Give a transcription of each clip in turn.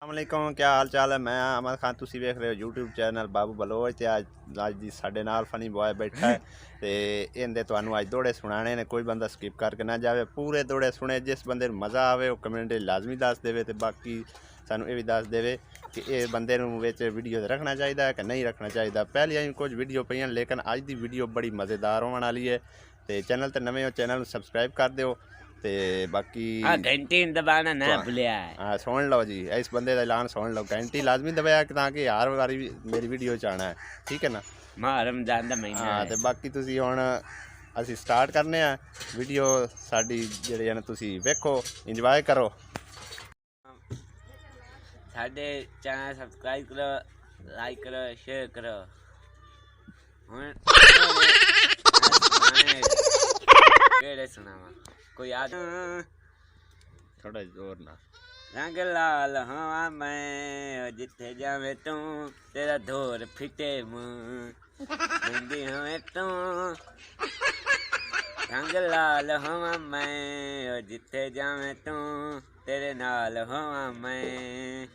ਅਸਲਾਮੁਅਲੈਕੁਮ क्या हाल चाल है। मैं अहमद खान ਤੁਸੀਂ ਵੇਖ ਰਹੇ ਹੋ YouTube ਚੈਨਲ ਬਾਬੂ ਬਲੋਚ ਤੇ ਅੱਜ ਦੀ ਸਾਡੇ ਨਾਲ ਫਨੀ ਬॉय ਬੈਠਾ ਹੈ ਤੇ ਇਹਦੇ ਤੁਹਾਨੂੰ ਅੱਜ ਦੋੜੇ ਸੁਣਾਣੇ ਨੇ। ਕੋਈ ਬੰਦਾ ਸਕਿਪ ਕਰਕੇ ਨਾ ਜਾਵੇ, ਪੂਰੇ ਦੋੜੇ ਸੁਣੇ। ਜਿਸ ਬੰਦੇ ਨੂੰ ਮਜ਼ਾ ਆਵੇ ਉਹ ਕਮੈਂਟ ਲਾਜ਼ਮੀ ਦੱਸ ਦੇਵੇ ਤੇ ਬਾਕੀ ਸਾਨੂੰ ਇਹ ਵੀ ਦੱਸ ਦੇਵੇ ਕਿ ਇਹ ਬੰਦੇ ਨੂੰ ਵਿੱਚ ਵੀਡੀਓ ਰੱਖਣਾ ਚਾਹੀਦਾ ਕਿ ਨਹੀਂ ਰੱਖਣਾ ਚਾਹੀਦਾ। ਪਹਿਲੀਆਂ ਵੀ ਕੁਝ ਵੀਡੀਓ ਪਈਆਂ ਲੇਕਿਨ ਅੱਜ ਦੀ ਵੀਡੀਓ ਬੜੀ ਮਜ਼ੇਦਾਰ ਹੋਣ ਵਾਲੀ ਹੈ ਤੇ ਚੈਨਲ ਤੇ ਨਵੇਂ ਹੋ ਚੈਨਲ ਨੂੰ ਸਬਸਕ੍ਰਾइब कर ਦਿਓ ਤੇ ਬਾਕੀ घंटी दबाना ना भूलिया है। हाँ सुन लो जी, इस बंदे का ऐलान सुन लो। घंटी लाजमी दबाया ताकि हर बारी मेरी वीडियो च आना है, ठीक है ना। मां रमजान दा महीना हाँ है। तो बाकी तुसी हुण असी स्टार्ट करने आ वीडियो साडी जिहड़ी है ना, तुसी वेखो इंजॉय करो। साडे चैनल सब्सक्राइब करो, लाइक करो, शेयर करो। हुण केड़े सुनावा कोई याद थोड़ा जोर ना। रंग लाल हवा मैं जिथे जावे तू तेरा धोर फिटे मुंह मेहंदी हमें तू। रंग लाल हवा मैं जिथे जावे तू तेरे नाल हवा मैं।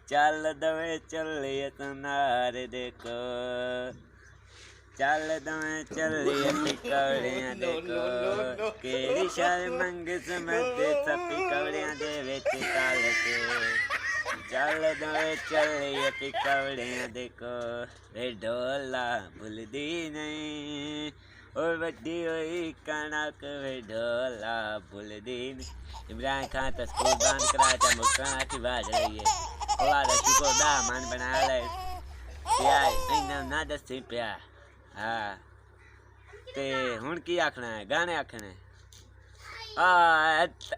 चल दवे चलिए तू नार देखो, चल दवे चलिए पिकौड़ियां देखो। केड़ी शर मंग समझ सब पिकौड़ियां दे विच तल के। चल दवे चलिए पिकौड़ियां देखो, वे ढोला भुलदी नहीं और वड्डी होई कणक वे ढोला भुलदी नहीं। इमरान खान तो स्कूल बंद कराया था, मुस्कान की बाज रही है। और शुक्र दा मन बना ले प्यार इन्ना ना दसी प्यार। हाँ ते हुण की आखना है, गाने आखने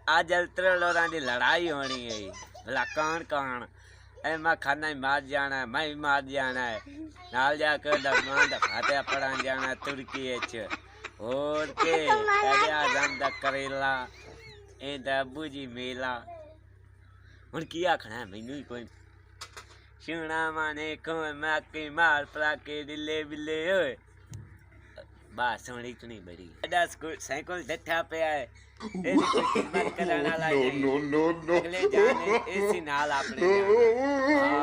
अज अल्तरों की लड़ाई होनी है। भला कौन कौन ए मैं खाना ही मार जाना है, मैं भी मार जाना है। नाल जाकर दरमान दफाते पढ़ान जाना तुर्की और के आजम दा करेला ए अबू जी मेला। हुण की आखना है मैनू ही कोई सुना माने को माके मार पराके दिले बिले ओए बस सोनी इतनी बड़ी। साइकिल डठा पे है तेरी कोई कीमत करने वाला नहीं। अगले जाने ऐसी नाल अपने जाना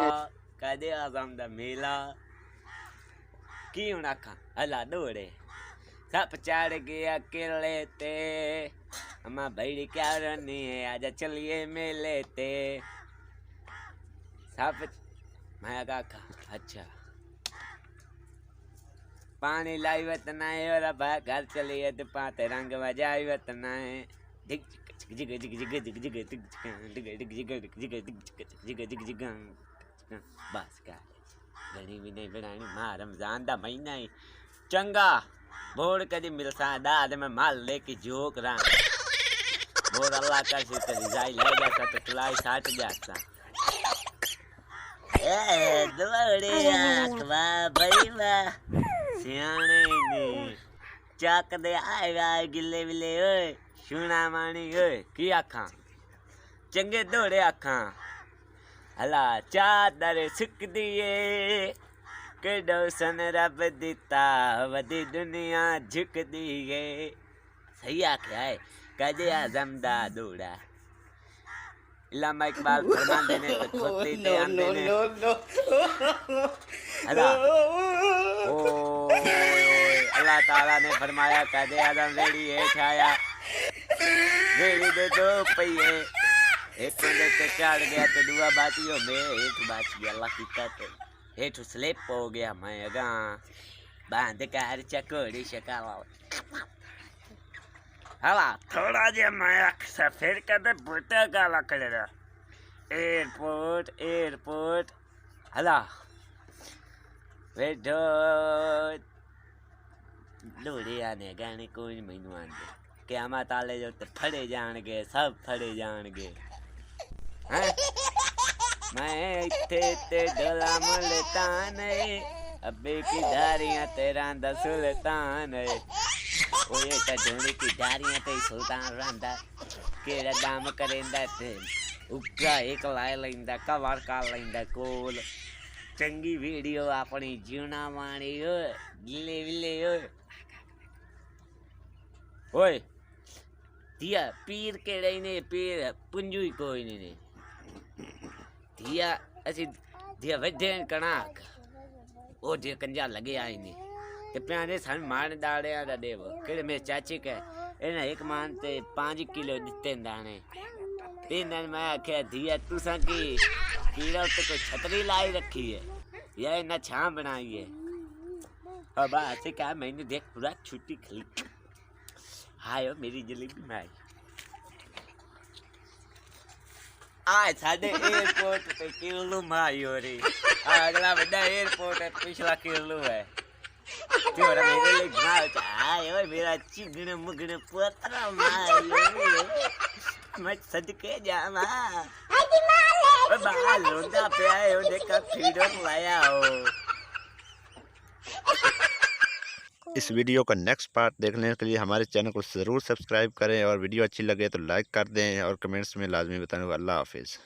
कदे आजम दा मेला की हुण आखा हला दौड़े सप चढ़ गया केले ते। अम्मा बड़ी क्या रनी है आजा चलिए मेले ते। सब मैं आखा अच्छा पानी लाई वतना है और अब घर चलिए तो पाते रंग बजाई वतना है। दिग जिग जिग जिग जिग जिग जिग दिग दिग जिग जिग जिग जिग जिग बस का घड़ी भी नहीं बनानी। मां रमजान दा महीना ही चंगा बोड़ कदी मिलसा दाद में माल लेके जोक रहा बोड़ अल्लाह का शुक्र जाई ले जाता तो खिलाई साट जाता। ए दौड़े आखवा भाई वाह सियाने ने चक दे आए गिले बिले ओए सुना मानी ओए की आखा चंगे दौड़े आखा हला चादर सुक दिए केडो सन रब दिता वदी दुनिया झुक दिए। सही आख्या है कदे आजम दा दौड़ा इलामा इकबाल फरमाते ने तो खोती ते आंदे ने हला ओ अल्लाह ताला ने फरमाया कदे आदम रेड़ी हेठ आया रेड़ी दे दो पहिए एक बंदे ते चढ़ गया तो दुआ बातियों में हेठ बाच गया। अल्लाह की कहते हेठ स्लिप हो गया मैं अगा बांध कर चकोड़ी शकावा हला थोड़ा जे मैं अक्सर फिर कदे बुटा का लकड़े एयरपोर्ट एयरपोर्ट हला वेठो लोड़े आने गाने कोई मैनू आंदे कि आमा ताले जो ते फड़े जाणगे सब फड़े जाणगे। मैं इत्थे ते डोला मुल्तान अबे की धारियां तेरा दा सुल्तान ओ ये ता ढोली की धारियां ते सुल्तान रंदा केड़ा दाम करेंदा ते उगा एक लाए लेंदा कवर का लेंदा कोल। चंगी वीडियो अपनी जीवना वाणी गिले विले ओए धिया पीर के रही ने पीर पुंजू ही कोई नहीं ने धिया ऐसी धिया वधेन कणाक ओ धिया कंजा लगे आई ने ते प्याने सन मान दाड़े आ देव केड़े मेरे चाची के एने एक मान ते 5 किलो दिते दाने तीन दिन मैं आख्या धिया तुसा की कीड़ा उत्ते कोई छतरी लाई रखी है या ना छां बनाई है अब ऐसे क्या मैंने देख पूरा छुट्टी खली हाय मेरी जलेबी में आई आज साडे एयरपोर्ट पे किलो माई हो रही अगला बड़ा एयरपोर्ट है पिछला किलो है तेरा मेरे लिए घाट आए ओए मेरा चिगण मुगण पोतरा माई मैं सदके जावा ओ बा लोंदा पे आए हो देखा फ्रीडम लाया हो। इस वीडियो का नेक्स्ट पार्ट देखने के लिए हमारे चैनल को ज़रूर सब्सक्राइब करें और वीडियो अच्छी लगे तो लाइक कर दें और कमेंट्स में लाजमी बताएं। अल्लाह हाफिज़।